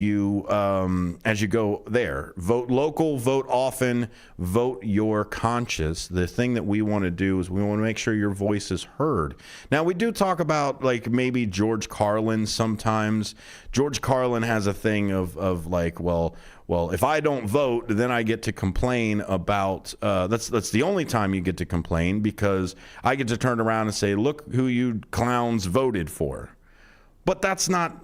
you as you go there. Vote local, vote often, vote your conscience. The thing that we want to do is we want to make sure your voice is heard. Now, we do talk about like maybe George Carlin sometimes. George Carlin has a thing of like, well, if I don't vote, then I get to complain about, that's the only time you get to complain, because I get to turn around and say, look who you clowns voted for. But that's not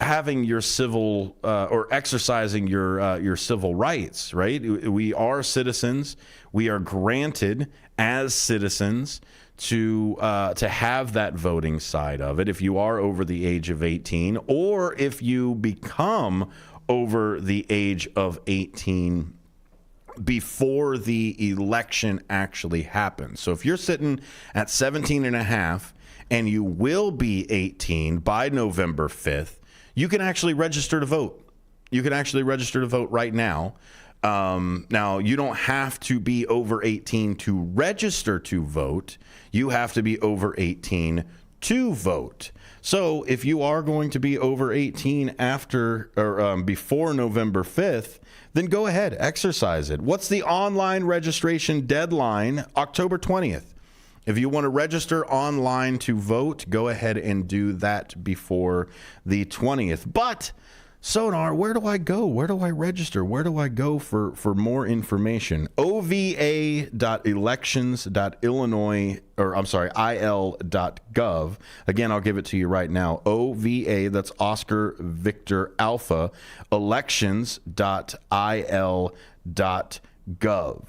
having your civil or exercising your civil rights, right? We are citizens. We are granted as citizens to have that voting side of it. If you are over the age of 18, or if you become over the age of 18 before the election actually happens. So if you're sitting at 17 and a half and you will be 18 by November 5th, you can actually register to vote. You can actually register to vote right now. Now, you don't have to be over 18 to register to vote. You have to be over 18 to vote. So if you are going to be over 18 after or before November 5th, then go ahead, exercise it. What's the online registration deadline? October 20th. If you want to register online to vote, go ahead and do that before the 20th. But Sonar, where do I go? Where do I register? Where do I go for more information? ova.elections.illinois, or I'm sorry, il.gov. Again, I'll give it to you right now. OVA, that's Oscar Victor Alpha, elections.il.gov.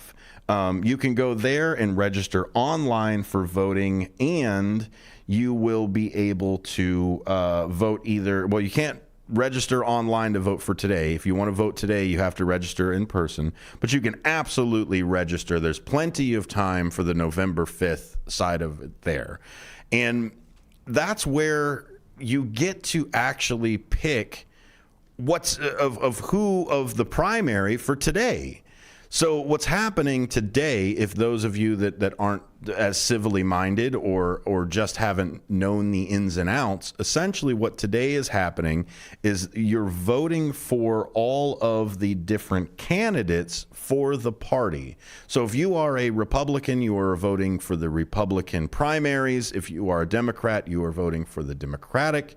You can go there and register online for voting, and you will be able to vote either. Well, you can't register online to vote for today. If you want to vote today, you have to register in person, but you can absolutely register. There's plenty of time for the November 5th side of it there. And that's where you get to actually pick what's of who of the primary for today. So what's happening today, if those of you that aren't as civilly minded or just haven't known the ins and outs, essentially what today is happening is you're voting for all of the different candidates for the party. So if you are a Republican, you are voting for the Republican primaries. If you are a Democrat, you are voting for the Democratic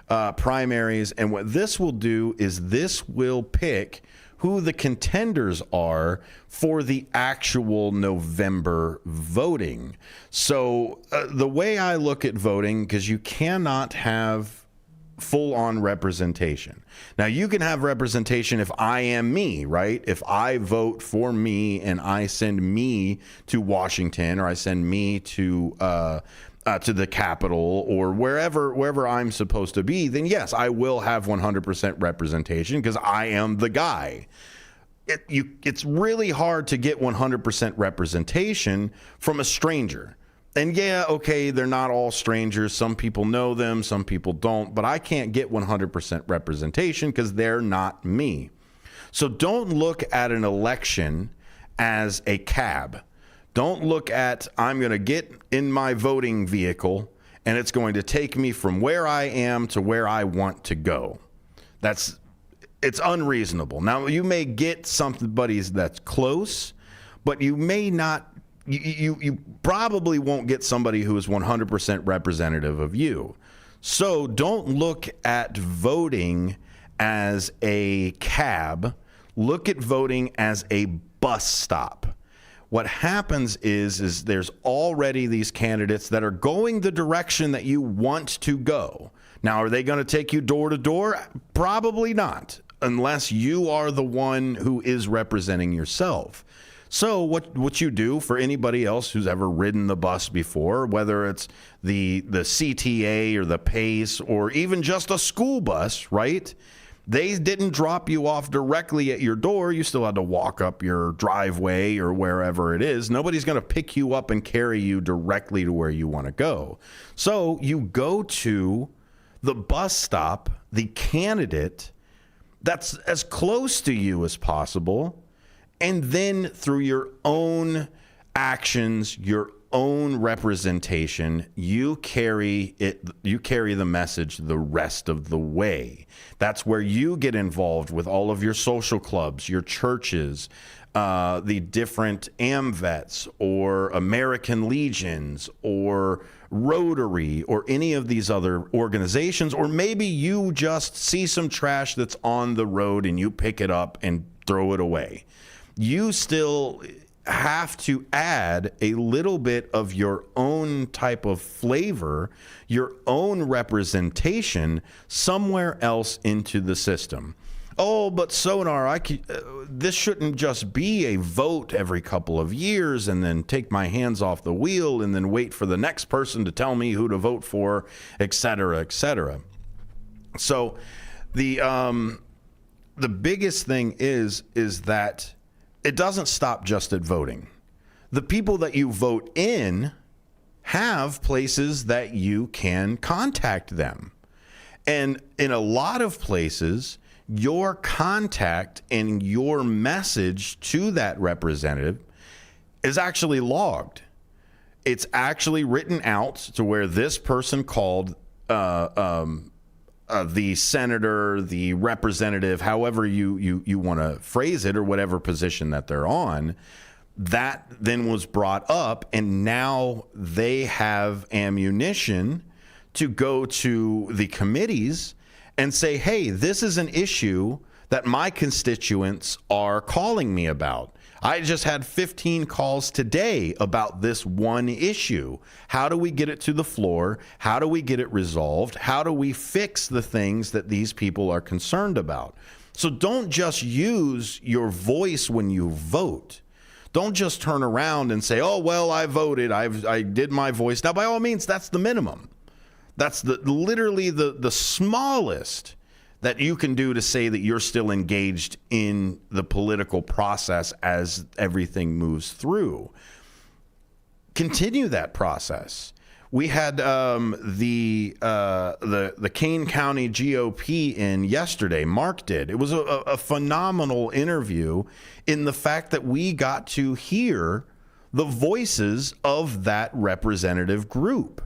primaries. And what this will do is this will pick who the contenders are for the actual November voting. So the way I look at voting, because you cannot have full-on representation. Now, you can have representation if I am me, right? If I vote for me and I send me to Washington, or I send me to the Capitol or wherever I'm supposed to be, then yes, I will have 100% representation because I am the guy. It's really hard to get 100% representation from a stranger. And yeah, okay, they're not all strangers. Some people know them, some people don't, but I can't get 100% representation because they're not me. So don't look at an election as a cab. Don't look at, I'm going to get in my voting vehicle and it's going to take me from where I am to where I want to go. It's unreasonable. Now, you may get somebody that's close, but you may not, you probably won't get somebody who is 100% representative of you. So don't look at voting as a cab. Look at voting as a bus stop. What happens is there's already these candidates that are going the direction that you want to go. Now, are they going to take you door to door? Probably not, unless you are the one who is representing yourself. So what you do, for anybody else who's ever ridden the bus before, whether it's the CTA or the PACE or even just a school bus, right? They didn't drop you off directly at your door. You still had to walk up your driveway or wherever it is. Nobody's going to pick you up and carry you directly to where you want to go. So you go to the bus stop, the candidate that's as close to you as possible, and then through your own actions, your own representation, you carry the message the rest of the way. That's where you get involved with all of your social clubs, your churches, the different AMVETs or American Legions or Rotary or any of these other organizations, or maybe you just see some trash that's on the road and you pick it up and throw it away. You still have to add a little bit of your own type of flavor, your own representation somewhere else into the system. Oh, but Sonar, this shouldn't just be a vote every couple of years and then take my hands off the wheel and then wait for the next person to tell me who to vote for, et cetera, et cetera. So the biggest thing is that it doesn't stop just at voting. The people that you vote in have places that you can contact them. And in a lot of places, your contact and your message to that representative is actually logged. It's actually written out to where this person called the senator, the representative, however you want to phrase it, or whatever position that they're on, that then was brought up, and now they have ammunition to go to the committees and say, hey, this is an issue that my constituents are calling me about. I just had 15 calls today about this one issue. How do we get it to the floor? How do we get it resolved? How do we fix the things that these people are concerned about? So don't just use your voice when you vote. Don't just turn around and say, oh, well, I voted. I did my voice. Now, by all means, that's the minimum. That's literally the smallest that you can do to say that you're still engaged in the political process as everything moves through. Continue that process. We had the Kane County GOP in yesterday. Mark did. It was a phenomenal interview in the fact that we got to hear the voices of that representative group.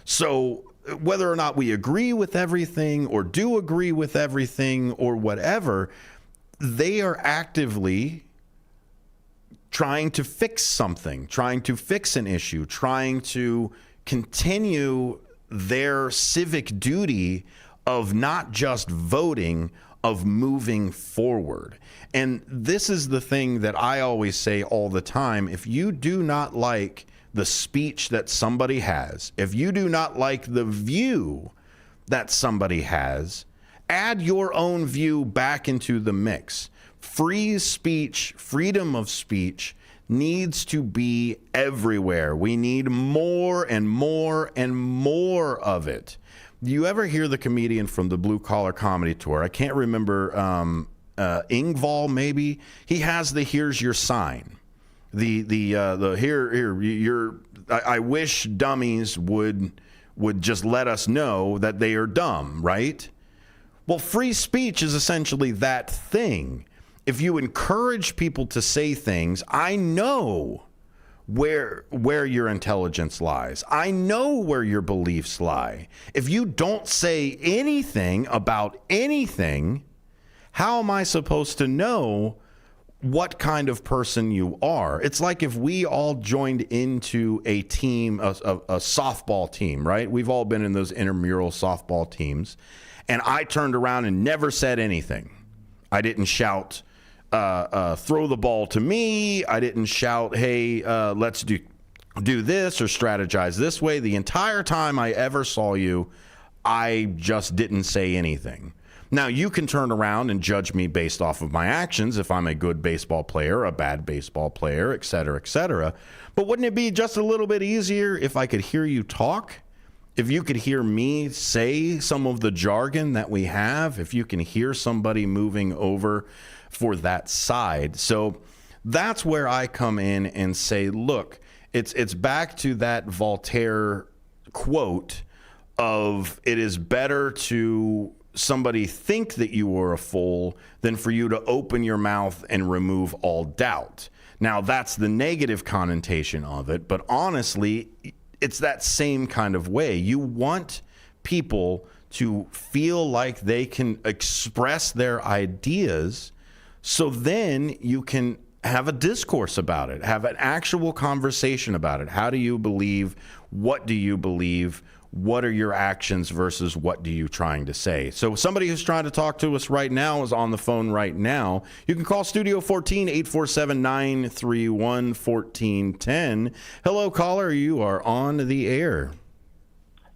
So whether or not we agree with everything or do agree with everything or whatever, they are actively trying to fix something, trying to fix an issue, trying to continue their civic duty of not just voting, of moving forward. And this is the thing that I always say all the time. If you do not like the speech that somebody has, if you do not like the view that somebody has, add your own view back into the mix. Free speech, freedom of speech needs to be everywhere. We need more and more and more of it. Do you ever hear the comedian from the Blue Collar Comedy Tour? I can't remember, Ingval maybe. He has the "Here's Your sign." I wish dummies would just let us know that they are dumb, right? Well, free speech is essentially that thing. If you encourage people to say things, I know where your intelligence lies. I know where your beliefs lie. If you don't say anything about anything, how am I supposed to know what kind of person you are? It's like if we all joined into a team, a softball team, right? We've all been in those intramural softball teams, and I turned around and never said anything. I didn't shout, throw the ball to me. I didn't shout, hey, let's do this or strategize this way. The entire time I ever saw you, I just didn't say anything. Now, you can turn around and judge me based off of my actions, if I'm a good baseball player, a bad baseball player, et cetera, et cetera. But wouldn't it be just a little bit easier if I could hear you talk? If you could hear me say some of the jargon that we have, if you can hear somebody moving over for that side. So that's where I come in and say, look, it's back to that Voltaire quote of, it is better to somebody think that you were a fool than for you to open your mouth and remove all doubt. Now, that's the negative connotation of it, but honestly, it's that same kind of way. You want people to feel like they can express their ideas, so then you can have a discourse about it, have an actual conversation about it. How do you believe? What do you believe? What are your actions versus what do you trying to say? So somebody who's trying to talk to us right now is on the phone right now. You can call Studio 14, 847-931-1410. Hello, caller. You are on the air.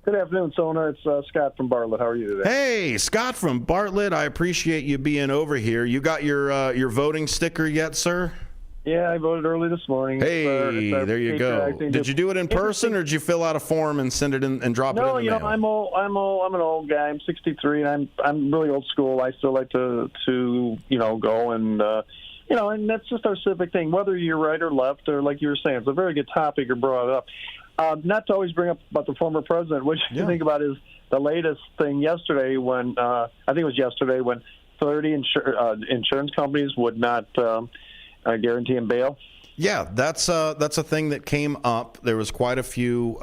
Good afternoon, Sonar. It's Scott from Bartlett. How are you today? Hey, Scott from Bartlett. I appreciate you being over here. You got your voting sticker yet, sir? Yeah, I voted early this morning. Hey, there you go. Did you do it in person, or did you fill out a form and send it in and drop it in the mail? No, I'm an old guy. I'm 63, and I'm really old school. I still like to go and and that's just our civic thing. Whether you're right or left, or like you were saying, it's a very good topic you brought up. Not to always bring up about the former president, which you think about is the latest thing yesterday when I think it was yesterday when 30 insurance companies would not guarantee him bail. Yeah, that's a thing that came up. There was quite a few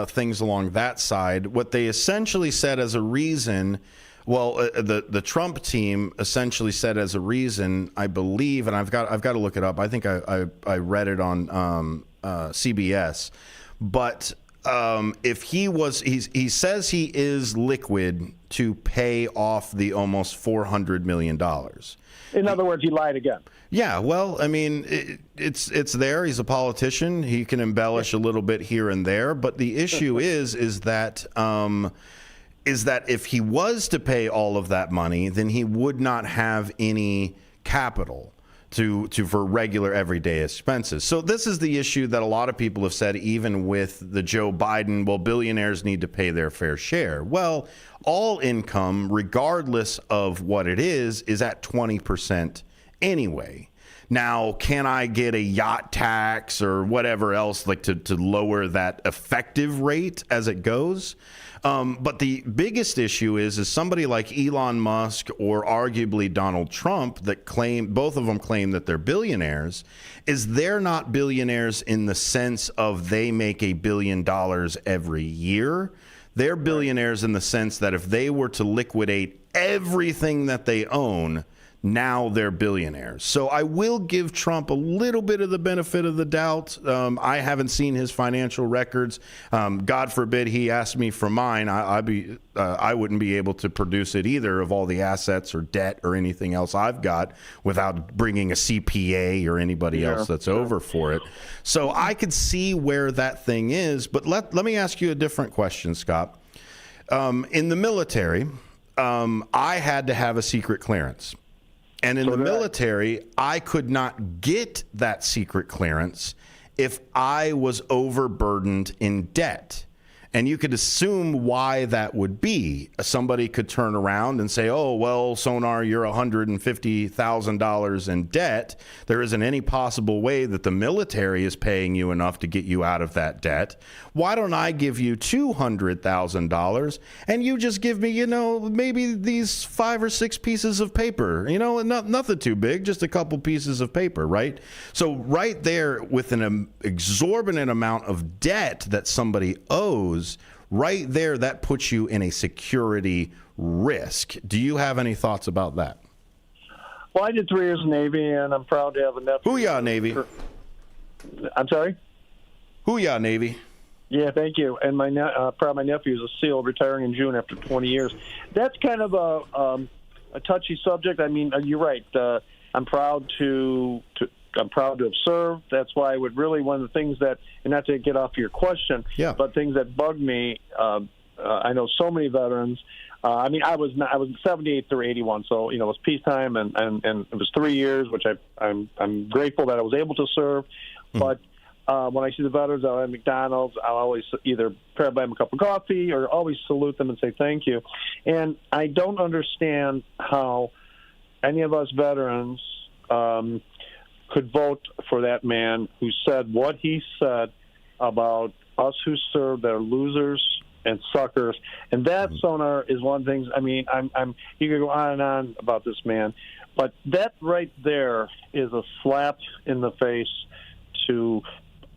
things along that side. What they essentially said as a reason, the Trump team essentially said as a reason, I believe, and I've got to look it up. I think I read it on CBS, but if he says he is liquid to pay off the almost $400 million. In other words, he lied again. Yeah, well, I mean, it's there. He's a politician. He can embellish a little bit here and there, but the issue is that if he was to pay all of that money, then he would not have any capital for regular everyday expenses. So this is the issue that a lot of people have said, even with the Joe Biden, well, billionaires need to pay their fair share. Well, all income, regardless of what it is at 20% anyway. Now, can I get a yacht tax or whatever else, like to lower that effective rate as it goes? But the biggest issue is somebody like Elon Musk or arguably Donald Trump that both of them claim that they're billionaires, is they're not billionaires in the sense of they make $1 billion every year. They're billionaires in the sense that if they were to liquidate everything that they own, now they're billionaires. So I will give Trump a little bit of the benefit of the doubt. I haven't seen his financial records. God forbid he asked me for mine. I wouldn't be able to produce it either, of all the assets or debt or anything else I've got, without bringing a CPA or anybody else that's over for it. So I could see where that thing is. But let me ask you a different question, Scott. In the military, I had to have a secret clearance. And in the military, I could not get that secret clearance if I was overburdened in debt. And you could assume why that would be. Somebody could turn around and say, oh, well, Sonar, you're $150,000 in debt. There isn't any possible way that the military is paying you enough to get you out of that debt. Why don't I give you $200,000 and you just give me, maybe these 5 or 6 pieces of paper, nothing too big, just a couple pieces of paper, right? So right there, with an exorbitant amount of debt that somebody owes, right there, that puts you in a security risk. Do you have any thoughts about that? Well, I did 3 years in the Navy, and I'm proud to have a nephew. Hoo-yah, Navy. I'm sorry? Hoo-yah, Navy. Yeah, thank you. And proud my nephew is a SEAL, retiring in June after 20 years. That's kind of a touchy subject. I mean, you're right. I'm proud to have served. That's why I would really, one of the things that, and not to get off your question, but things that bug me, I know so many veterans. I was 78 through 81, so it was peacetime, and it was 3 years, which I'm grateful that I was able to serve. But when I see the veterans out at McDonald's, I'll always either try to buy them a cup of coffee or always salute them and say thank you. And I don't understand how any of us veterans could vote for that man who said what he said about us who serve that are losers and suckers. And that Sonar is one of the things. I mean, you could go on and on about this man, but that right there is a slap in the face to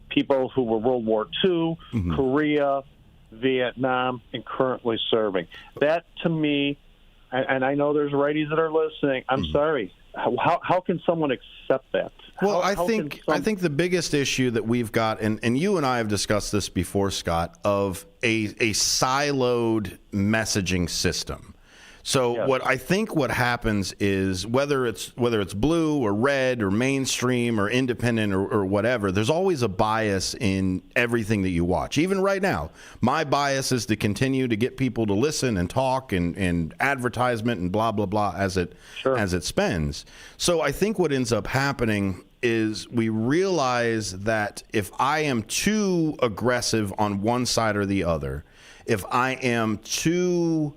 people who were World War II, Korea, Vietnam, and currently serving. That, to me, and I know there's righties that are listening, I'm sorry. How can someone accept that? Well, I think the biggest issue that we've got, and you and I have discussed this before, Scott, of a siloed messaging system. So what happens is whether it's blue or red or mainstream or independent or whatever, there's always a bias in everything that you watch. Even right now, my bias is to continue to get people to listen and talk and advertisement and blah blah blah as it spends. So I think what ends up happening is we realize that if I am too aggressive on one side or the other, if I am too,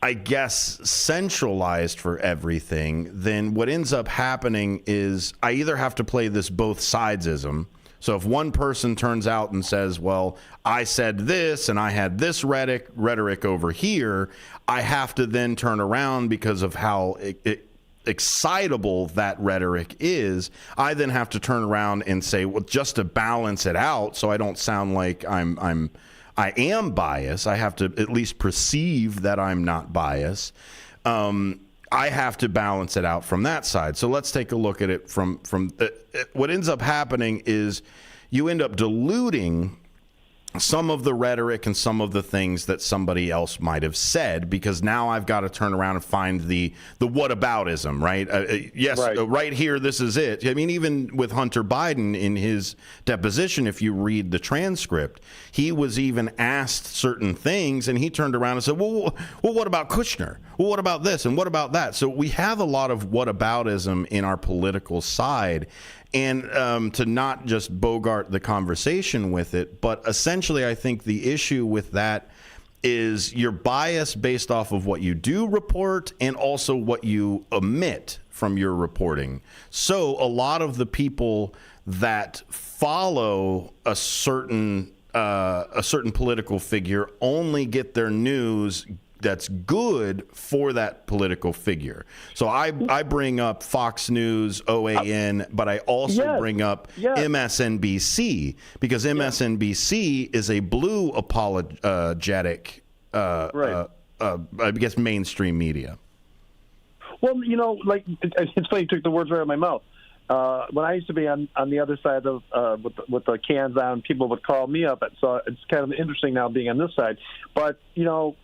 I guess, centralized for everything, then what ends up happening is I either have to play this both sidesism. So if one person turns out and says, well, I said this and I had this rhetoric over here, I have to then turn around because of how excitable that rhetoric is. I then have to turn around and say, well, just to balance it out so I don't sound like I am biased. I have to at least perceive that I'm not biased. I have to balance it out from that side. So let's take a look at it from what ends up happening is you end up diluting some of the rhetoric and some of the things that somebody else might have said, because now I've got to turn around and find the whataboutism, right? Right here, this is it. I mean, even with Hunter Biden in his deposition, if you read the transcript, he was even asked certain things, and he turned around and said, well, what about Kushner? Well, what about this? And what about that? So we have a lot of whataboutism in our political side. And to not just bogart the conversation with it, but essentially I think the issue with that is you're biased based off of what you do report and also what you omit from your reporting. So a lot of the people that follow a certain political figure only get their news that's good for that political figure. So I bring up Fox News, OAN, but I also bring up MSNBC because MSNBC is a blue apologetic, I guess, mainstream media. Well, you know, like it's funny you took the words right out of my mouth. When I used to be on the other side of with the cans on, people would call me up. So it's kind of interesting now being on this side. But you know,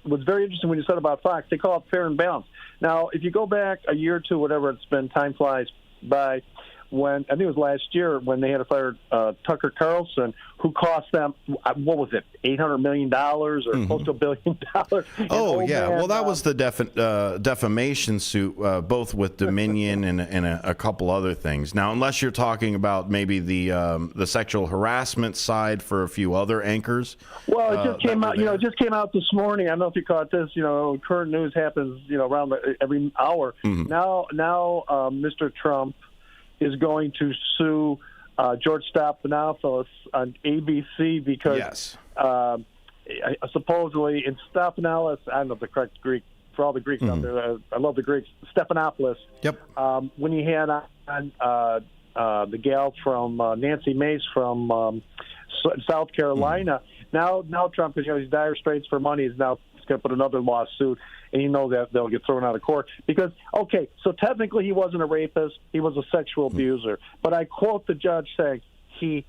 what's very interesting when you said about Fox, they call it fair and balanced. Now, if you go back a year or two, whatever it's been, time flies by, when I think it was last year when they had to fire Tucker Carlson, who cost them, what was it, $800 million or close to $1 billion? Oh, yeah. Well, that was the defamation suit, both with Dominion and a couple other things. Now, unless you're talking about maybe the sexual harassment side for a few other anchors. Well, it just came out. You know, it just came out this morning. I don't know if you caught this. You know, current news happens, you know, around every hour. Now, Mr. Trump is going to sue George Stephanopoulos on ABC because supposedly in Stephanopoulos, I don't know the correct Greek, for all the Greeks out there, I love the Greeks, Stephanopoulos. When he had on the gal from Nancy Mace from South Carolina, now Trump, because you know he's dire straits for money, is now going to put another lawsuit, and you know that they'll get thrown out of court because, okay, so technically he wasn't a rapist, he was a sexual abuser, but I quote the judge saying he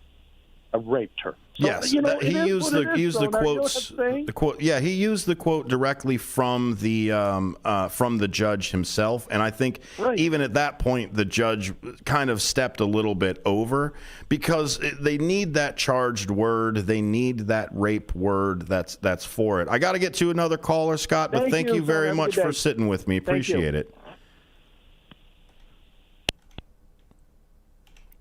raped her. So, yes, you know, he used the quotes. The quote, yeah, he used the quote directly from the judge himself, and I think even at that point the judge kind of stepped a little bit over because they need that charged word, they need that rape word. That's for it. I got to get to another caller, Scott, but thank you very much for sitting with me. Appreciate it.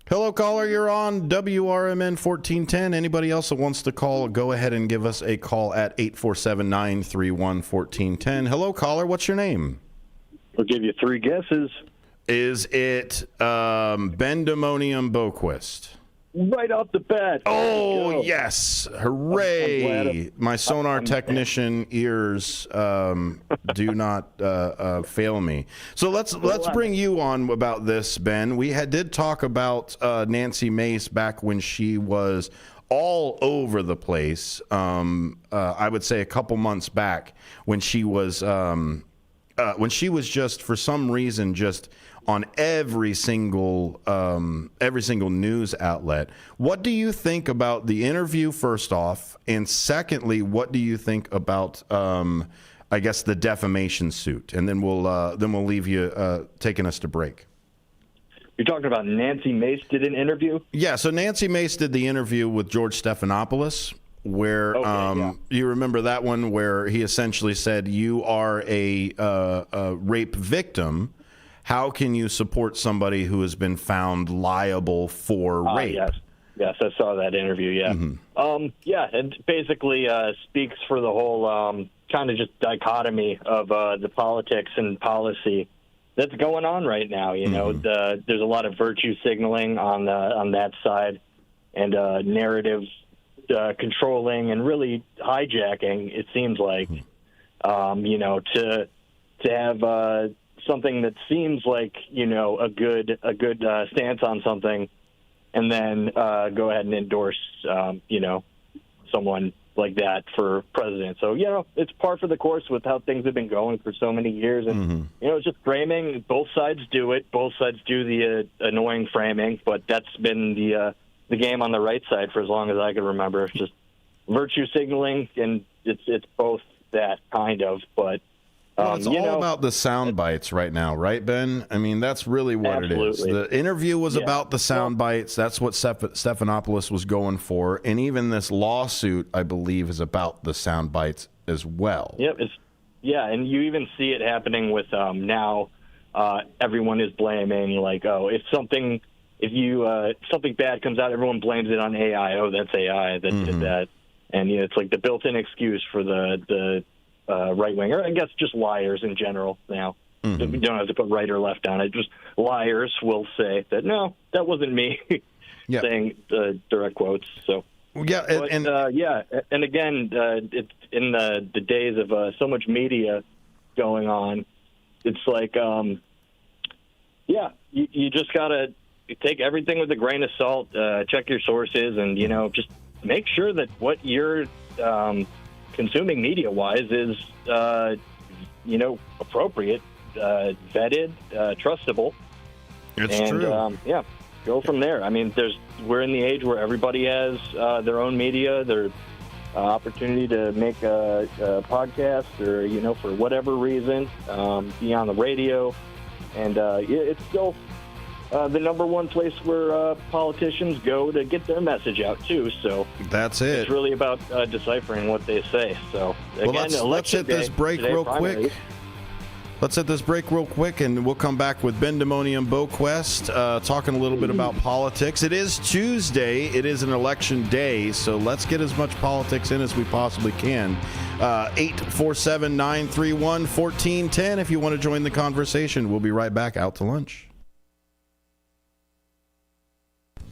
Hello, caller. You're on WRMN 1410. Anybody else that wants to call, go ahead and give us a call at 847-931-1410. Hello, caller. What's your name? I'll give you three guesses. Is it Bendemonium Boquist? right off the bat. Oh, yes. Hooray. My Sonar technician ears do not fail me. So let's bring you on about this, Ben. We did talk about Nancy Mace back when she was all over the place. I would say a couple months back when she was just, for some reason, just on every single news outlet. What do you think about the interview, first off, and secondly, what do you think about I guess the defamation suit? And then we'll leave you taking us to break. You're talking about Nancy Mace did an interview? Yeah, so Nancy Mace did the interview with George Stephanopoulos, where you remember that one where he essentially said, you are a rape victim. How can you support somebody who has been found liable for rape? Yes, I saw that interview, yeah. Mm-hmm. It basically speaks for the whole kind of just dichotomy of the politics and policy that's going on right now. You know, there's a lot of virtue signaling on that side, and narrative controlling and really hijacking. It seems like, to have something that seems like a good stance on something, and then go ahead and endorse someone like that for president. So, it's par for the course with how things have been going for so many years. And, it's just framing. Both sides do it. Both sides do the annoying framing. But that's been the game on the right side for as long as I can remember. It's just virtue signaling, and it's both that kind of. But it's all about the sound bites right now, right, Ben? I mean, that's really what it is. The interview was about the sound bites. That's what Stephanopoulos was going for. And even this lawsuit, I believe, is about the sound bites as well. Yep. And you even see it happening with now everyone is blaming, like, if something bad comes out, everyone blames it on AI. Oh, that's AI that did that. And it's like the built-in excuse for the right winger. I guess just liars in general now. You don't have to put right or left on it. Just liars will say that, no, that wasn't me, saying direct quotes. So, and again, it's in the days of so much media going on. It's like, you just got to take everything with a grain of salt, check your sources, and, just make sure that what you're consuming media-wise is, appropriate, vetted, trustable. It's true. Go from there. I mean, we're in the age where everybody has their own media, their opportunity to make a podcast or, for whatever reason, be on the radio. And it's still the number one place where politicians go to get their message out, too. So that's it. It's really about deciphering what they say. So, again, let's hit this break real quick. Let's hit this break real quick, and we'll come back with Ben Demonium Boquest, talking a little bit about politics. It is Tuesday. It is an election day, so let's get as much politics in as we possibly can. 847-931-1410 if you want to join the conversation. We'll be right back. Out to lunch.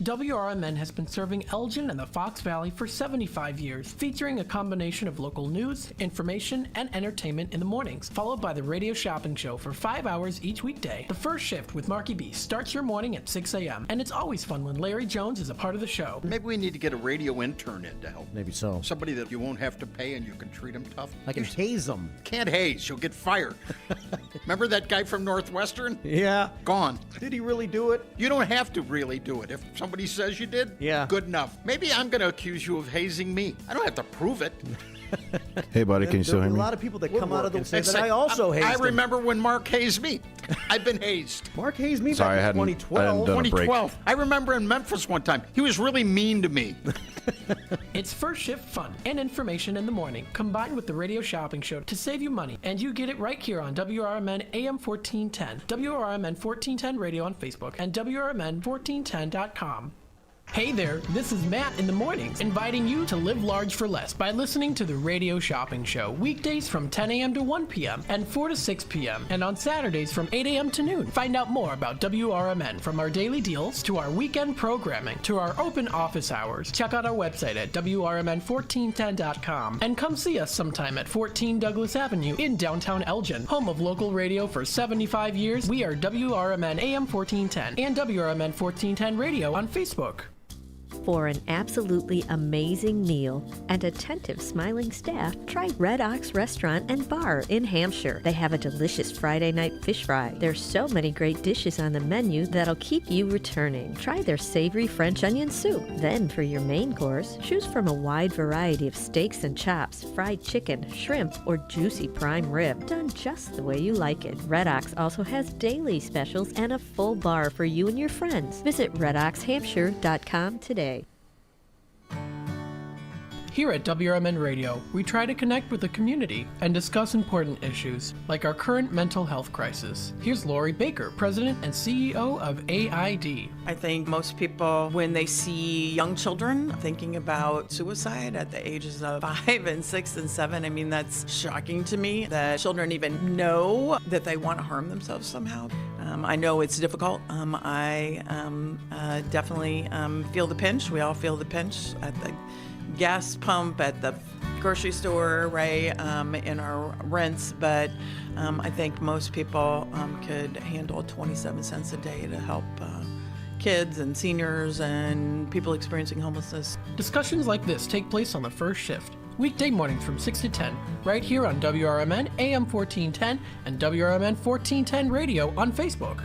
WRMN has been serving Elgin and the Fox Valley for 75 years, featuring a combination of local news, information, and entertainment in the mornings, followed by the radio shopping show for 5 hours each weekday. The first shift with Marky B starts your morning at 6 a.m., and it's always fun when Larry Jones is a part of the show. Maybe we need to get a radio intern in to help. Maybe so. Somebody that you won't have to pay and you can treat him tough. I can haze them. Can't haze. You'll get fired. Remember that guy from Northwestern? Yeah. Gone. Did he really do it? You don't have to really do it. If somebody says you did, good enough. Maybe I'm going to accuse you of hazing me. I don't have to prove it. Hey, buddy, can you still hear me? There are a lot of people that come out of the say that I also hazed I remember when Mark hazed me. I've been hazed. Mark hazed me back in 2012. 2012. I remember in Memphis one time. He was really mean to me. It's first shift fun and information in the morning, combined with the radio shopping show to save you money. And you get it right here on WRMN AM 1410, WRMN 1410 Radio on Facebook, and WRMN1410.com. Hey there, this is Matt in the mornings, inviting you to live large for less by listening to the Radio Shopping Show, weekdays from 10 a.m. to 1 p.m. and 4 to 6 p.m. and on Saturdays from 8 a.m. to noon. Find out more about WRMN, from our daily deals to our weekend programming to our open office hours. Check out our website at WRMN1410.com and come see us sometime at 14 Douglas Avenue in downtown Elgin. Home of local radio for 75 years, we are WRMN AM 1410 and WRMN 1410 Radio on Facebook. For an absolutely amazing meal and attentive, smiling staff, try Red Ox Restaurant and Bar in Hampshire. They have a delicious Friday night fish fry. There's so many great dishes on the menu that'll keep you returning. Try their savory French onion soup. Then for your main course, choose from a wide variety of steaks and chops, fried chicken, shrimp, or juicy prime rib, done just the way you like it. Red Ox also has daily specials and a full bar for you and your friends. Visit redoxhampshire.com today. Here at WRMN Radio, we try to connect with the community and discuss important issues, like our current mental health crisis. Here's Lori Baker, President and CEO of AID. I think most people, when they see young children thinking about suicide at the ages of 5 and 6 and 7, I mean, that's shocking to me that children even know that they want to harm themselves somehow. I know it's difficult. I definitely feel the pinch. We all feel the pinch at the gas pump, at the grocery store, right, in our rents, but I think most people could handle 27 cents a day to help kids and seniors and people experiencing homelessness. Discussions like this take place on the first shift, weekday mornings from 6 to 10, right here on WRMN AM 1410 and WRMN 1410 Radio on Facebook.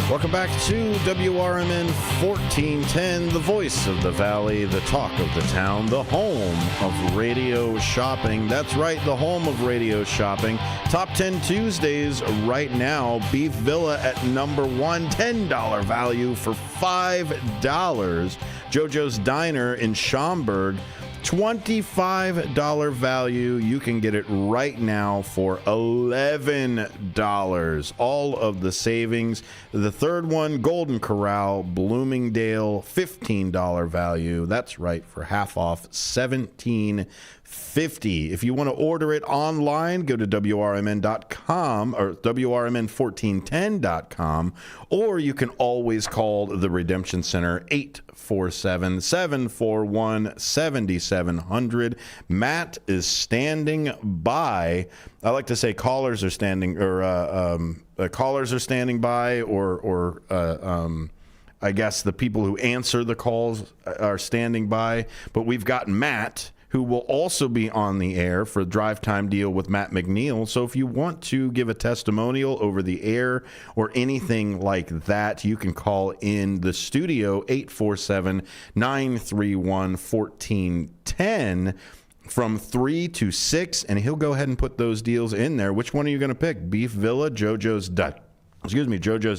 Welcome back to WRMN 1410, the voice of the valley, the talk of the town, the home of radio shopping. That's right, the home of radio shopping. Top 10 Tuesdays right now. Beef Villa at number 1, $10 value for $5. JoJo's Diner in Schaumburg, $25 value. You can get it right now for $11. All of the savings. The third one, Golden Corral, Bloomingdale, $15 value. That's right, for half off, $17.50. If you want to order it online, go to WRMN.com or WRMN1410.com, or you can always call the Redemption Center 847-741-7700. Matt is standing by. I like to say callers are standing, or callers are standing by, or I guess the people who answer the calls are standing by. But we've got Matt, who will also be on the air for a drive time deal with Matt McNeil. So if you want to give a testimonial over the air or anything like that, you can call in the studio, 847-931-1410 from 3 to 6, and he'll go ahead and put those deals in there. Which one are you going to pick? Beef Villa, JoJo's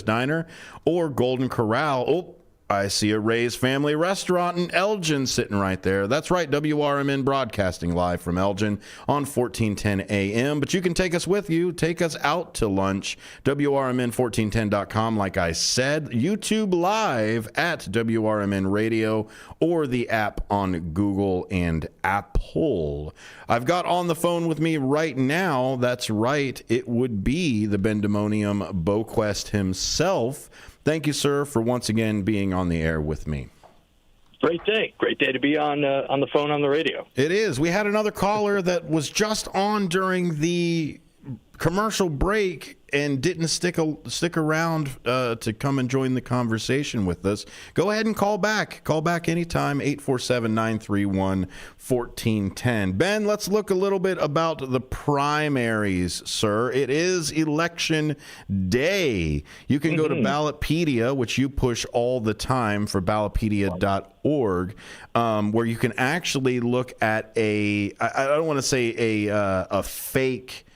Diner, or Golden Corral? Oh, I see a Ray's Family Restaurant in Elgin sitting right there. That's right, WRMN broadcasting live from Elgin on 1410 AM. But you can take us with you. Take us out to lunch. WRMN1410.com, like I said. YouTube Live at WRMN Radio, or the app on Google and Apple. I've got on the phone with me right now, that's right, it would be the Bendemonium Boquest himself. Thank you, sir, for once again being on the air with me. Great day to be on the phone on the radio. It is. We had another caller that was just on during the commercial break and didn't stick around to come and join the conversation with us. Go ahead and call back. Call back anytime, 847-931-1410. Ben, let's look a little bit about the primaries, sir. It is election day. You can go to Ballotpedia, which you push all the time for ballotpedia.org, where you can actually look at I don't want to say a fake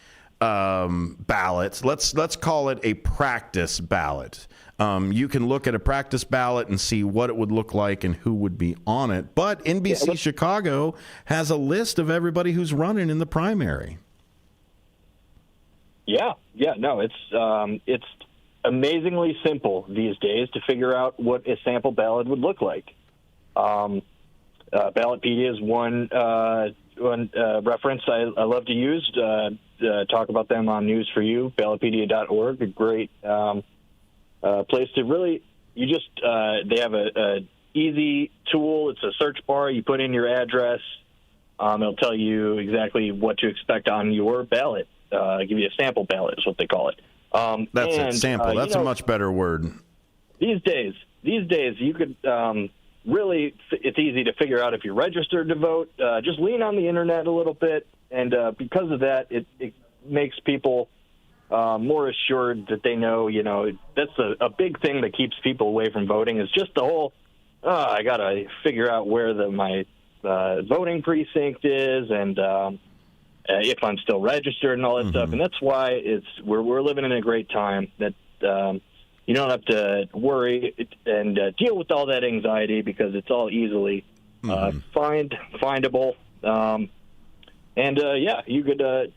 ballots. Let's call it a practice ballot. You can look at a practice ballot and see what it would look like and who would be on it. But NBC Chicago has a list of everybody who's running in the primary. Yeah, no, it's amazingly simple these days to figure out what a sample ballot would look like. Ballotpedia is one reference I love to use. Talk about them on News for You, ballotpedia.org, a great place to really, they have a easy tool. It's a search bar. You put in your address. It'll tell you exactly what to expect on your ballot. Give you a sample ballot is what they call it. That's it, sample. That's a much better word. These days, you could really, it's easy to figure out if you're registered to vote. Just lean on the internet a little bit, and because of that, it makes people more assured that they know, that's a big thing that keeps people away from voting is just the whole, I got to figure out where my voting precinct is and if I'm still registered and all that stuff. And that's why we're living in a great time that you don't have to worry and deal with all that anxiety because it's all easily findable. You could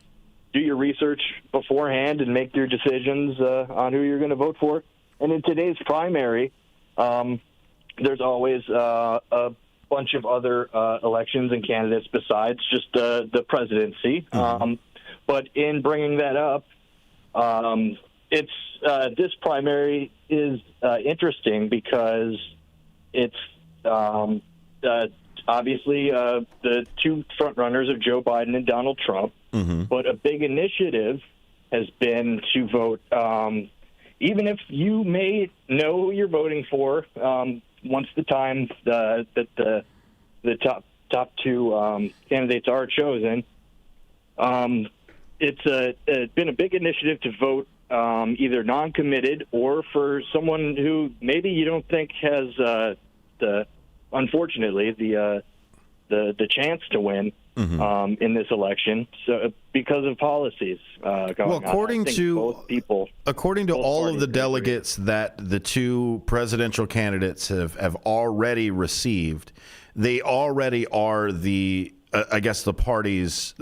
do your research beforehand and make your decisions on who you're going to vote for. And in today's primary, there's always a bunch of other elections and candidates besides just the presidency. But in bringing that up, this primary is interesting because it's obviously the two front runners of Joe Biden and Donald Trump. But a big initiative has been to vote, even if you may know who you're voting for, once the time that the top two candidates are chosen. It's been a big initiative to vote either non-committed or for someone who maybe you don't think has unfortunately the chance to win in this election, so because of policies according to all of the delegates that the two presidential candidates have already received, they already are the party's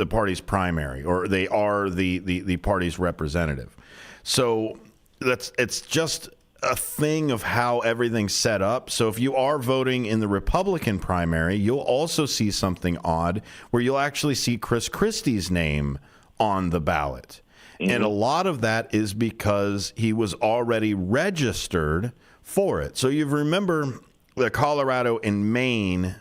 primary, or they are the party's representative. So it's just a thing of how everything's set up. So if you are voting in the Republican primary, you'll also see something odd where you'll actually see Chris Christie's name on the ballot. And a lot of that is because he was already registered for it. So you remember the Colorado and Maine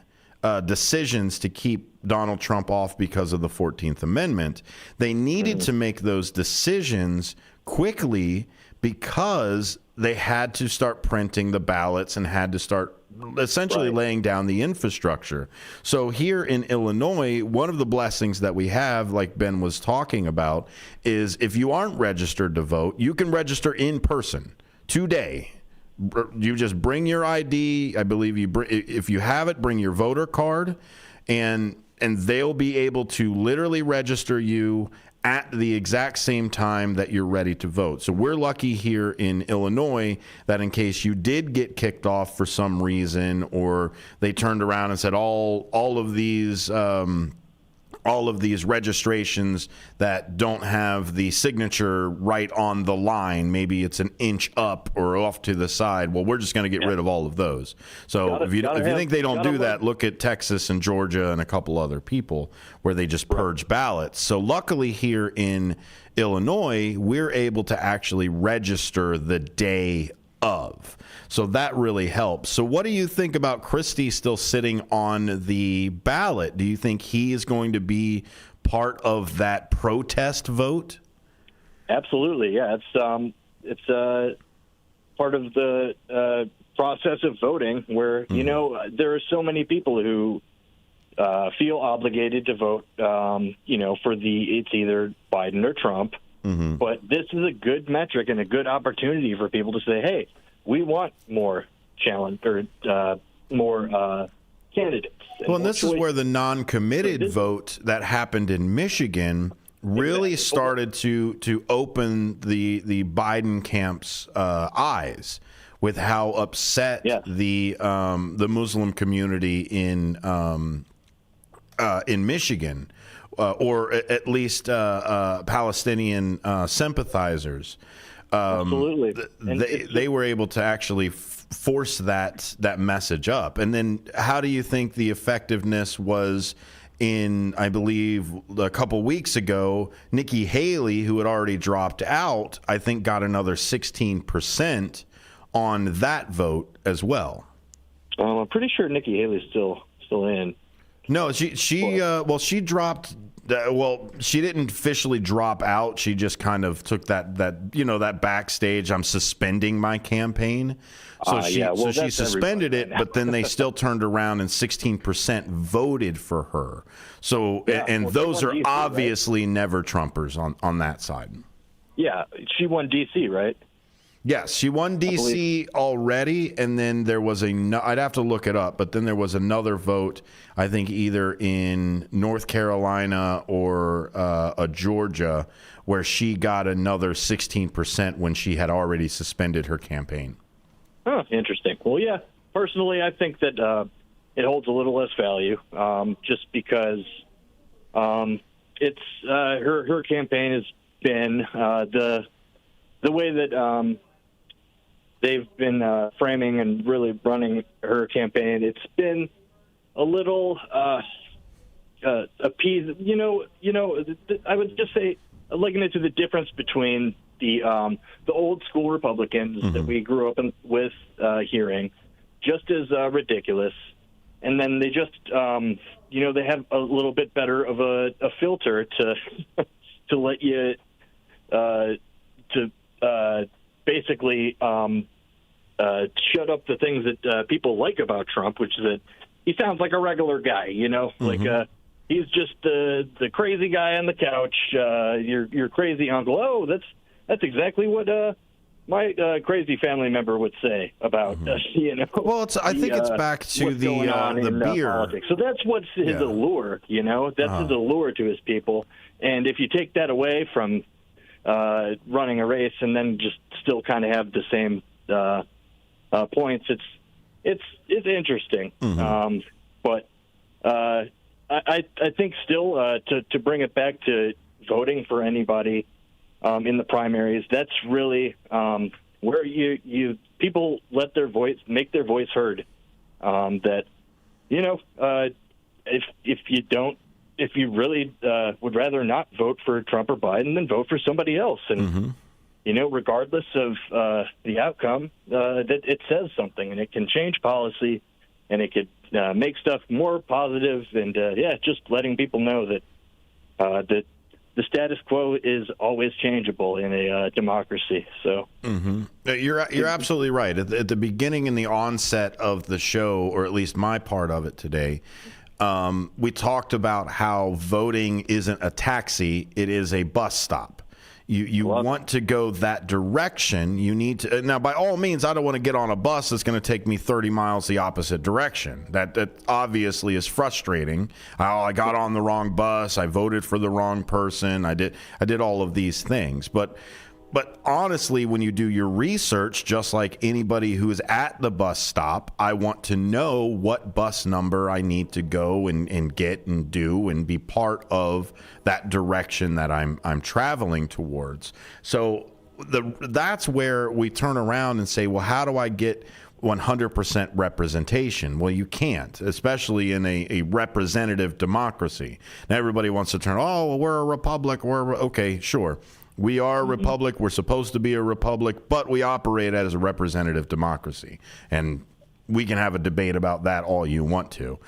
decisions to keep Donald Trump off because of the 14th Amendment. They needed to make those decisions quickly because they had to start printing the ballots and had to start essentially laying down the infrastructure. So here in Illinois, one of the blessings that we have, like Ben was talking about, is if you aren't registered to vote, you can register in person today. You just bring your ID. I believe if you have it, bring your voter card, and they'll be able to literally register you at the exact same time that you're ready to vote. So we're lucky here in Illinois that in case you did get kicked off for some reason, or they turned around and said all of these registrations that don't have the signature right on the line, maybe it's an inch up or off to the side, well, we're just going to get rid of all of those. So if you think they don't do that, look at Texas and Georgia and a couple other people where they just purge ballots. So luckily here in Illinois, we're able to actually register the day of. So that really helps. So what do you think about Christie still sitting on the ballot? Do you think he is going to be part of that protest vote? Absolutely, yeah. It's part of the process of voting where, there are so many people who feel obligated to vote, for it's either Biden or Trump. But this is a good metric and a good opportunity for people to say, hey, we want more challenge or more candidates. Well, and this is where the non-committed vote that happened in Michigan really started to open the Biden camp's eyes with how upset the Muslim community in Michigan, or at least Palestinian sympathizers. Absolutely. They were able to actually force that message up. And then how do you think the effectiveness was in, I believe, a couple weeks ago, Nikki Haley, who had already dropped out, I think got another 16% on that vote as well. I'm pretty sure Nikki Haley's still in. No, she dropped. Well, she didn't officially drop out. She just kind of took that backstage. I'm suspending my campaign. So she suspended it, but then they still turned around and 16% voted for her. So those are obviously never Trumpers on that side. Yeah, she won D.C., right? Yes, she won D.C. already, and then there was I'd have to look it up, but then there was another vote, I think either in North Carolina or Georgia, where she got another 16% when she had already suspended her campaign. Oh, interesting. Well, yeah, personally, I think that it holds a little less value, just because it's her campaign has been the way that they've been framing and really running her campaign. It's been a little appeasing. I would just say, liken it to the difference between the old school Republicans that we grew up with hearing, just as ridiculous, and then they just they have a little bit better of a filter to to let you basically shut up the things that people like about Trump, which is that he sounds like a regular guy, like he's just the crazy guy on the couch, your crazy uncle. Oh, that's exactly what my crazy family member would say about Well, I think it's back to the beer. Politics. So that's what's his allure. That's his allure to his people. And if you take that away from running a race and then just still kind of have the same points, it's interesting. But I think still to bring it back to voting for anybody in the primaries, that's really where you people let their voice make their voice heard. That if you really would rather not vote for Trump or Biden, then vote for somebody else. And, regardless of the outcome, that it says something, and it can change policy, and it could make stuff more positive. And, just letting people know that that the status quo is always changeable in a democracy. So you're absolutely right. At the beginning, in the onset of the show, or at least my part of it today, we talked about how voting isn't a taxi, it is a bus stop. You want to go that direction, you need to. Now, by all means, I don't want to get on a bus that's going to take me 30 miles the opposite direction. That obviously is frustrating. I got on the wrong bus, I voted for the wrong person, I did all of these things. But honestly, when you do your research, just like anybody who's at the bus stop, I want to know what bus number I need to go and get and do and be part of that direction that I'm traveling towards. So that's where we turn around and say, well, how do I get 100% representation? Well, you can't, especially in a representative democracy. Now, everybody wants to turn, we're a republic. Okay, sure. We are a republic. We're supposed to be a republic, but we operate as a representative democracy. And we can have a debate about that all you want to,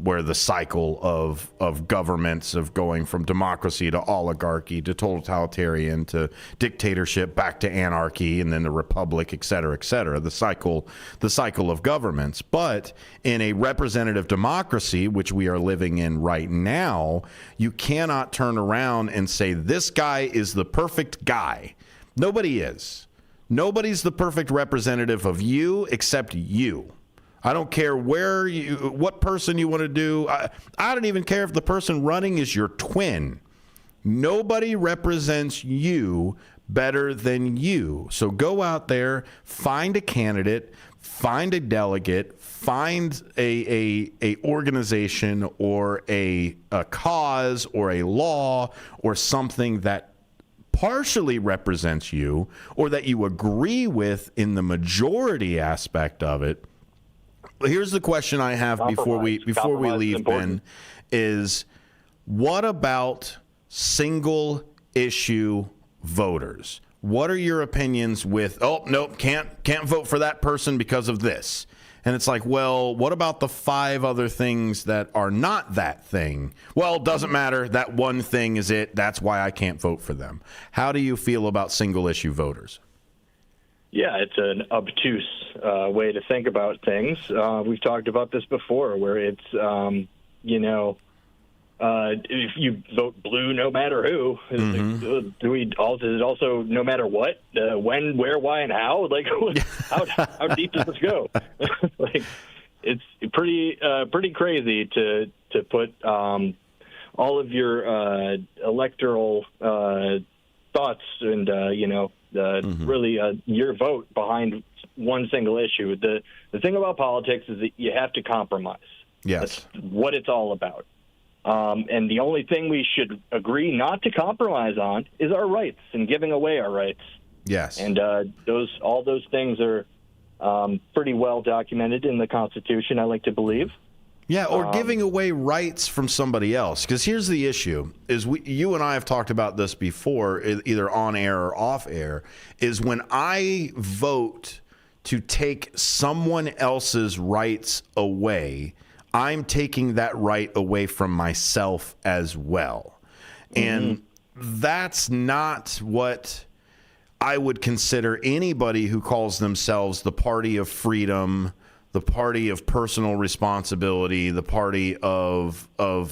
where the cycle of governments of going from democracy to oligarchy to totalitarian to dictatorship back to anarchy and then the republic, et cetera, the cycle of governments. But in a representative democracy, which we are living in right now, you cannot turn around and say this guy is the perfect guy. Nobody is. Nobody's the perfect representative of you except you. I don't care what person you want to do. I don't even care if the person running is your twin. Nobody represents you better than you. So go out there, find a candidate, find a delegate, find a organization or a cause or a law or something that partially represents you or that you agree with in the majority aspect of it. Here's the question I have before we leave, Ben, is what about single issue voters? What are your opinions with, oh, nope, can't vote for that person because of this? And it's like, well, what about the 5 other things that are not that thing? Well, it doesn't matter. That one thing is it. That's why I can't vote for them. How do you feel about single issue voters? Yeah, it's an obtuse way to think about things. We've talked about this before, where it's, if you vote blue, no matter who, is it also no matter what, when, where, why, and how? Like, how deep does this go? Like, it's pretty crazy to put all of your electoral thoughts and really your vote behind one single issue. The thing about politics is that you have to compromise. Yes, that's what it's all about. And the only thing we should agree not to compromise on is our rights and giving away our rights. Yes. And all those things are pretty well documented in the Constitution, I like to believe. Yeah, or giving away rights from somebody else. Because here's the issue, is you and I have talked about this before, either on air or off air, is when I vote to take someone else's rights away, I'm taking that right away from myself as well. And that's not what I would consider anybody who calls themselves the party of freedom, the party of personal responsibility, the party of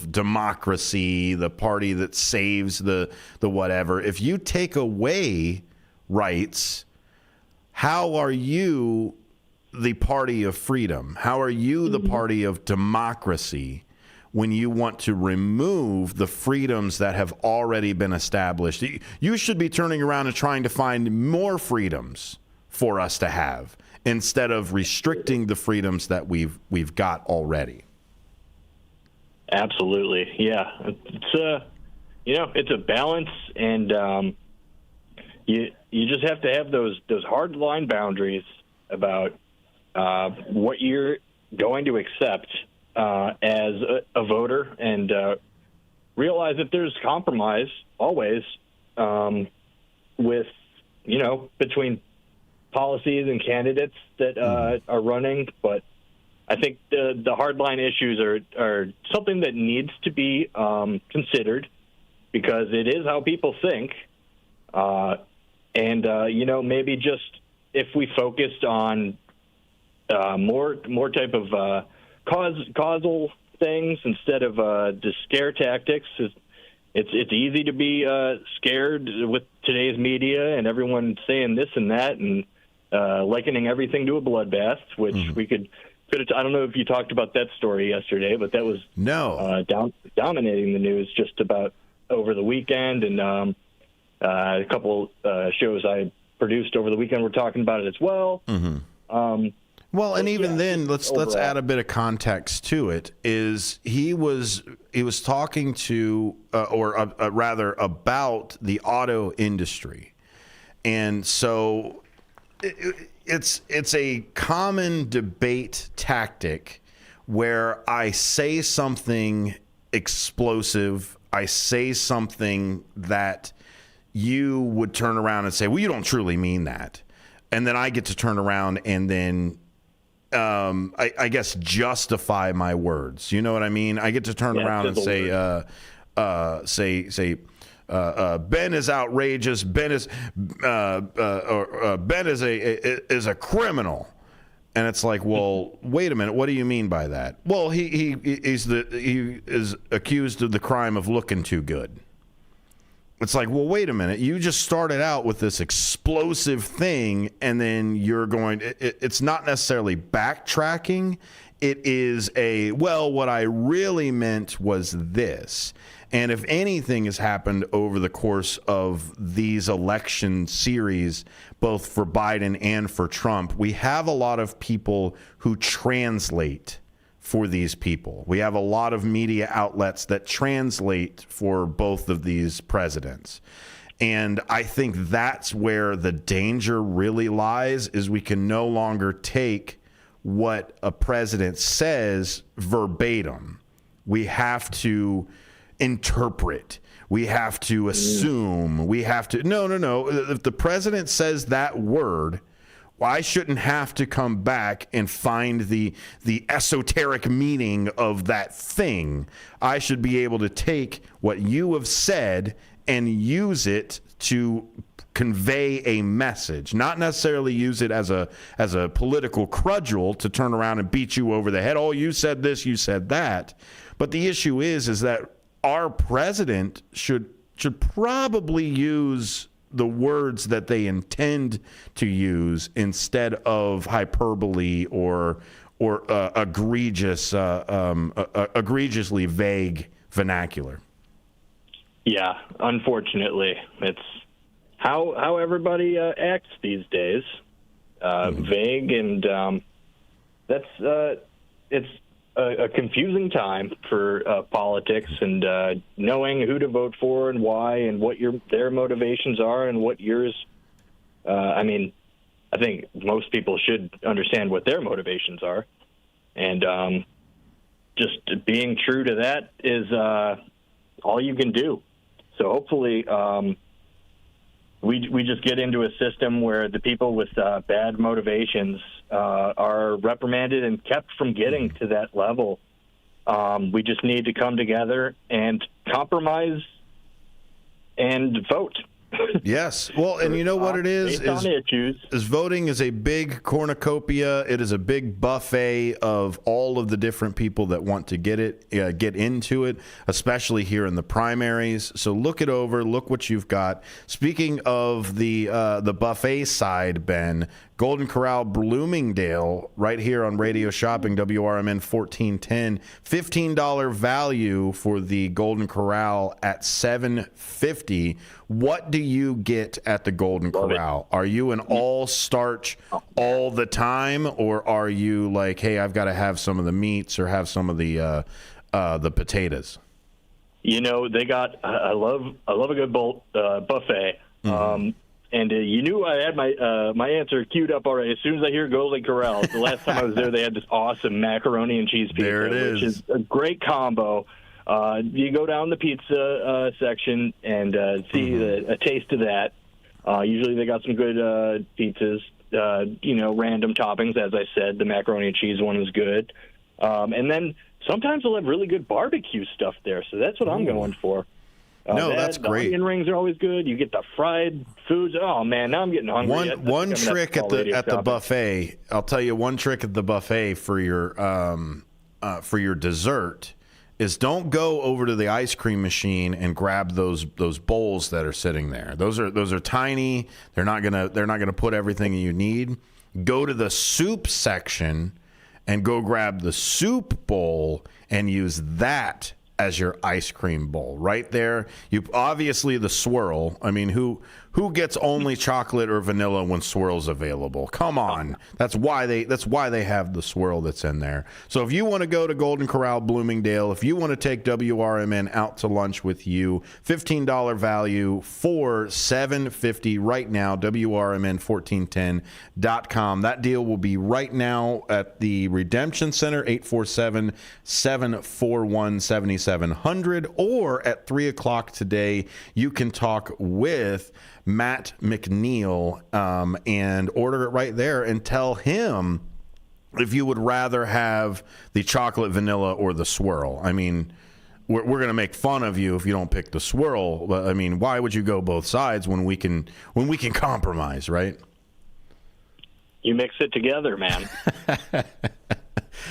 democracy, the party that saves the whatever. If you take away rights, how are you the party of freedom? How are you the party of democracy when you want to remove the freedoms that have already been established? You should be turning around and trying to find more freedoms for us to have instead of restricting the freedoms that we've got already. Absolutely. Yeah. It's a balance, and you just have to have those hard line boundaries about what you're going to accept as a voter, and realize that there's compromise always with, between policies and candidates that are running. But I think the hardline issues are something that needs to be considered, because it is how people think. Maybe just if we focused on more type of causal things instead of just scare tactics. It's easy to be scared with today's media and everyone saying this and that and likening everything to a bloodbath, which we could. I don't know if you talked about that story yesterday, but that was dominating the news just about over the weekend, and a couple shows I produced over the weekend were talking about it as well. Well, and even then, let's add a bit of context to it. Is he was talking to, rather about the auto industry, and so it's a common debate tactic where I say something explosive, I say something that you would turn around and say, well, you don't truly mean that, and then I get to turn around and then I guess justify my words. You know what I mean? I get to turn around and say, Ben is outrageous. Ben is a criminal. And it's like, well, wait a minute. What do you mean by that? Well, he is accused of the crime of looking too good. it's like, well, wait a minute. You just started out with this explosive thing, and then you're going. It's not necessarily backtracking. It is what I really meant was this. And if anything has happened over the course of these election series, both for Biden and for Trump, we have a lot of people who translate for these people. We have a lot of media outlets that translate for both of these presidents. And I think that's where the danger really lies, is we can no longer take what a president says verbatim. We have to interpret. We have to assume. We have to... No. If the president says that word, I shouldn't have to come back and find the esoteric meaning of that thing. I should be able to take what you have said and use it to convey a message, not necessarily use it as a political cudgel to turn around and beat you over the head. Oh, you said this, you said that. But the issue is that our president should probably use the words that they intend to use instead of hyperbole or egregiously vague vernacular. Yeah, unfortunately, it's how everybody acts these days. Vague, and it's a confusing time for politics, and knowing who to vote for and why, and what their motivations are and what yours. I think most people should understand what their motivations are, and just being true to that is all you can do. So hopefully, we just get into a system where the people with bad motivations are reprimanded and kept from getting to that level. We just need to come together and compromise and vote. Yes. Well, and you know what it is voting is a big cornucopia. It is a big buffet of all of the different people that want to get into it, especially here in the primaries. So look it over. Look what you've got. Speaking of the buffet side, Ben, Golden Corral Bloomingdale, right here on Radio Shopping, WRMN 1410. $15 value for the Golden Corral at $7.50. What do you get at the Golden Corral? Are you an all starch all the time, or are you like, hey, I've got to have some of the meats or have some of the potatoes? You know, they got. I love a good buffet. Mm-hmm. And you knew I had my answer queued up already. As soon as I hear Golden Corral, the last time I was there, they had this awesome macaroni and cheese pizza, there it is. Which is a great combo. You go down the pizza section and see a taste of that. Usually they got some good pizzas, random toppings. As I said, the macaroni and cheese one is good. And then sometimes they'll have really good barbecue stuff there, so that's what I'm going for. That's great. The onion rings are always good. You get the fried foods. Oh man, now I'm getting hungry. One trick at the buffet. I'll tell you one trick at the buffet for your dessert is don't go over to the ice cream machine and grab those bowls that are sitting there. Those are tiny. They're not gonna put everything you need. Go to the soup section and go grab the soup bowl and use that as your ice cream bowl right there. You obviously the swirl. I mean, who gets only chocolate or vanilla when swirl's available? Come on. That's why they have the swirl that's in there. So if you want to go to Golden Corral Bloomingdale, if you want to take WRMN out to lunch with you, $15 value for $7.50 right now, WRMN1410.com. That deal will be right now at the Redemption Center, 847-741-7700, or at 3 o'clock today, you can talk with Matt McNeil and order it right there and tell him if you would rather have the chocolate, vanilla, or the swirl. I mean, we're going to make fun of you if you don't pick the swirl. But I mean, why would you go both sides when we can compromise, right? You mix it together, man.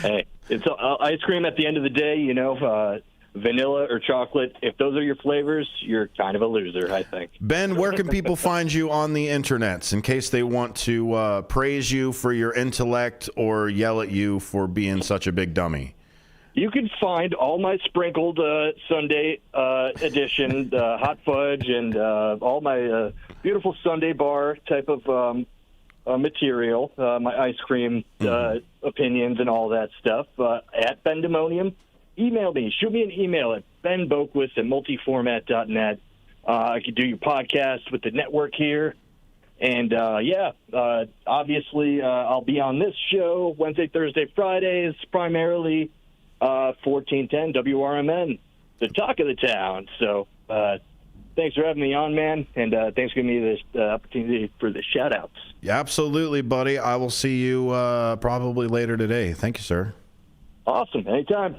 Hey, it's ice cream at the end of the day. vanilla or chocolate. If those are your flavors, you're kind of a loser, I think. Ben, where can people find you on the internets in case they want to praise you for your intellect or yell at you for being such a big dummy? You can find all my sprinkled Sunday edition hot fudge and all my beautiful Sunday bar type of material, my ice cream opinions and all that stuff at Bendemonium. Email me. Shoot me an email at benboquist@multiformat.net. I could do your podcast with the network here. And, obviously I'll be on this show Wednesday, Thursday, Fridays, primarily 1410 WRMN, the talk of the town. So thanks for having me on, man, and thanks for giving me this opportunity for the shout-outs. Yeah, absolutely, buddy. I will see you probably later today. Thank you, sir. Awesome. Anytime.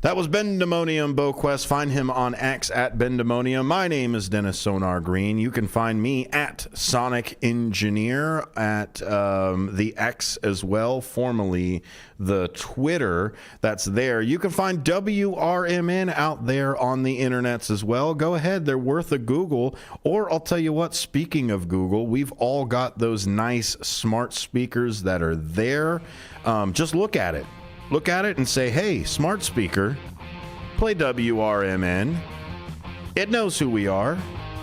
That was Bendemonium Boquest. Find him on X at Bendemonium. My name is Dennis Sonar Green. You can find me at Sonic Engineer at the X as well, formerly the Twitter. That's there. You can find WRMN out there on the internets as well. Go ahead. They're worth a Google. Or I'll tell you what, speaking of Google, we've all got those nice smart speakers that are there. Just look at it. Look at it and say, hey, smart speaker, play WRMN. It knows who we are.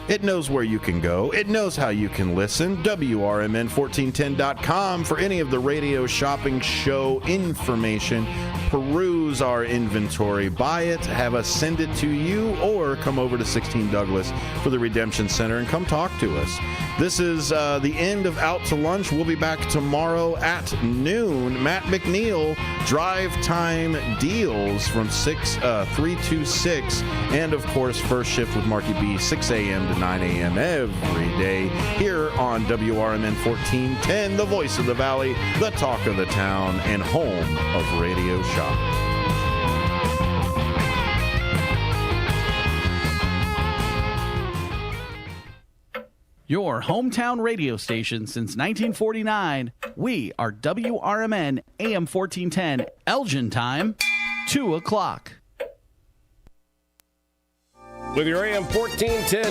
It knows where you can go. It knows how you can listen. WRMN1410.com for any of the radio shopping show information. Peruse our inventory. Buy it. Have us send it to you, or come over to 16 Douglas for the Redemption Center and come talk to us. This is the end of Out to Lunch. We'll be back tomorrow at noon. Matt McNeil, Drive Time Deals from 3 to 6. And, of course, First Shift with Marky B, 6 a.m. to 9 a.m. every day here on WRMN 1410, the voice of the valley, the talk of the town, and home of Radio Shop. Your hometown radio station since 1949. We are WRMN AM 1410, Elgin time, 2 o'clock. With your AM 1410